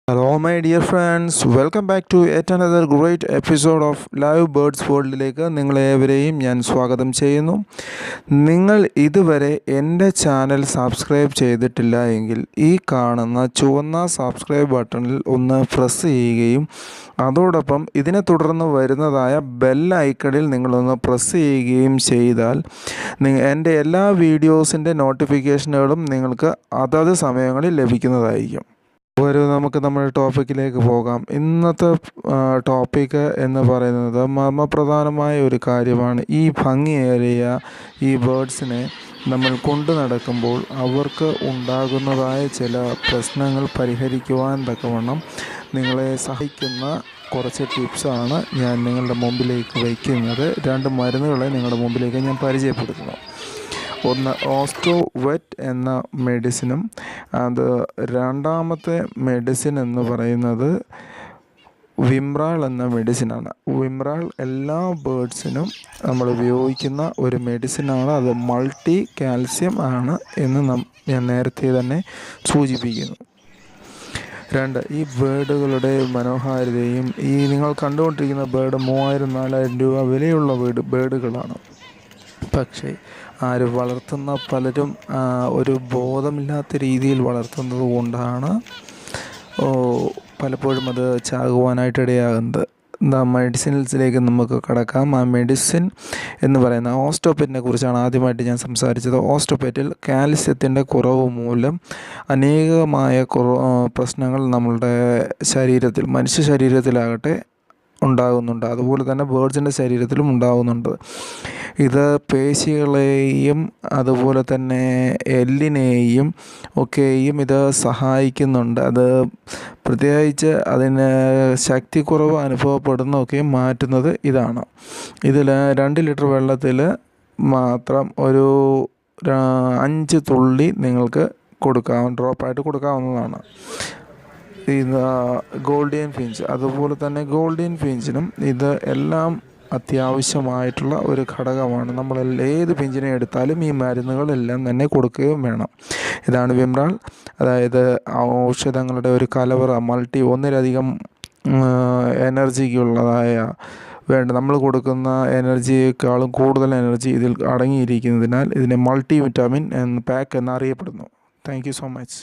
Hello, my dear friends. Welcome back to yet another great episode of Live Birds Worldലേക്ക് നിങ്ങളേവരെയും ഞാൻ സ്വാഗതം ചെയ്യുന്നു. നിങ്ങൾ ഇതുവരെ എൻ്റെ ചാനൽ സബ്സ്ക്രൈബ് ചെയ്തിട്ടില്ല എങ്കിൽ ഈ കാണുന്ന ചുവന്ന സബ്സ്ക്രൈബ് ബട്ടണിൽ ഒന്ന് പ്രസ് ചെയ്യുകയും അതോടൊപ്പം ഇതിനെ തുടർന്ന് വരുന്നതായ ബെൽ ഐക്കണിൽ നിങ്ങളൊന്ന് പ്രസ് ചെയ്യുകയും ചെയ്താൽ എൻ്റെ എല്ലാ വീഡിയോസിൻ്റെ നോട്ടിഫിക്കേഷനുകളും നിങ്ങൾക്ക് അതത് സമയങ്ങളിൽ ലഭിക്കുന്നതായിരിക്കും. നമുക്ക് നമ്മുടെ ടോപ്പിക്കിലേക്ക് പോകാം. ഇന്നത്തെ ടോപ്പിക്ക് എന്ന് പറയുന്നത് മർമ്മപ്രധാനമായ ഒരു കാര്യമാണ്. ഈ ഭംഗിയേറിയ ഈ ബേഡ്സിനെ നമ്മൾ കൊണ്ടു നടക്കുമ്പോൾ അവർക്ക് ഉണ്ടാകുന്നതായ ചില പ്രശ്നങ്ങൾ പരിഹരിക്കുവാൻ തക്കവണ്ണം നിങ്ങളെ സഹായിക്കുന്ന കുറച്ച് ടിപ്സാണ് ഞാൻ നിങ്ങളുടെ മുമ്പിലേക്ക് വയ്ക്കുന്നത്. 2 മരുന്നുകളെ നിങ്ങളുടെ മുമ്പിലേക്ക് ഞാൻ പരിചയപ്പെടുത്തുന്നു. ഒന്ന് ഓസ്റ്റോവെറ്റ് എന്ന മെഡിസിനും രണ്ടാമത്തെ മെഡിസിൻ എന്ന് പറയുന്നത് വിമ്രാൾ എന്ന മെഡിസിനാണ്. വിമ്രാൾ എല്ലാ ബേഡ്സിനും നമ്മൾ ഉപയോഗിക്കുന്ന ഒരു മെഡിസിനാണ്. അത് മൾട്ടി കാൽസ്യം ആണ് എന്ന് ഞാൻ നേരത്തെ തന്നെ സൂചിപ്പിക്കുന്നു. 2, ഈ ബേഡുകളുടെ മനോഹാരിതയും ഈ നിങ്ങൾ കണ്ടുകൊണ്ടിരിക്കുന്ന ബേഡ് 3000-4000 രൂപ വിലയുള്ള ബേഡുകളാണ്. പക്ഷേ വളർത്തുന്ന പലരും ഒരു ബോധമില്ലാത്ത രീതിയിൽ വളർത്തുന്നത് കൊണ്ടാണ് പലപ്പോഴും അത് ചാകുവാനായിട്ട് ഇടയാകുന്നത്. മെഡിസിൻസിലേക്ക് നമുക്ക് കടക്കാം. ആ മെഡിസിൻ എന്ന് പറയുന്ന ഓസ്റ്റോപ്പറ്റിനെ കുറിച്ചാണ് ആദ്യമായിട്ട് ഞാൻ സംസാരിച്ചത്. ഓസ്റ്റോപ്പറ്റിൽ കാൽസ്യത്തിൻ്റെ കുറവ് മൂലം അനേകമായ പ്രശ്നങ്ങൾ നമ്മളുടെ ശരീരത്തിൽ, മനുഷ്യ ശരീരത്തിലാകട്ടെ ഉണ്ടാകുന്നുണ്ട്. അതുപോലെ തന്നെ ബേഡ്സിൻ്റെ ശരീരത്തിലും ഉണ്ടാകുന്നുണ്ട്. ഇത് പേശികളെയും അതുപോലെ തന്നെ എല്ലിനെയും ഒക്കെയും ഇത് സഹായിക്കുന്നുണ്ട്. അത് പ്രത്യേകിച്ച് അതിന് ശക്തിക്കുറവ് അനുഭവപ്പെടുന്നതൊക്കെ മാറ്റുന്നത് ഇതാണ്. ഇതിൽ 2 ലിറ്റർ വെള്ളത്തിൽ മാത്രം ഒരു 5 തുള്ളി നിങ്ങൾക്ക് ഡ്രോപ്പായിട്ട് കൊടുക്കാവുന്നതാണ്. ഗോൾഡിയൻ ഫിഞ്ച്, അതുപോലെ തന്നെ ഗോൾഡിയൻ ഫിഞ്ചിനും ഇത് എല്ലാം അത്യാവശ്യമായിട്ടുള്ള ഒരു ഘടകമാണ്. നമ്മൾ ഏത് ഫിഞ്ചിനെ എടുത്താലും ഈ മരുന്നുകളെല്ലാം തന്നെ കൊടുക്കുകയും വേണം. ഇതാണ് വിമ്രാൾ, അതായത് ഔഷധങ്ങളുടെ ഒരു കലവറ, ഒന്നിലധികം എനർജിക്കുള്ളതായ നമ്മൾ കൊടുക്കുന്ന എനർജിയേക്കാളും കൂടുതൽ എനർജി ഇതിൽ അടങ്ങിയിരിക്കുന്നതിനാൽ ഇതിനെ മൾട്ടി വിറ്റാമിൻ പാക്ക് എന്നറിയപ്പെടുന്നു. Thank you so much.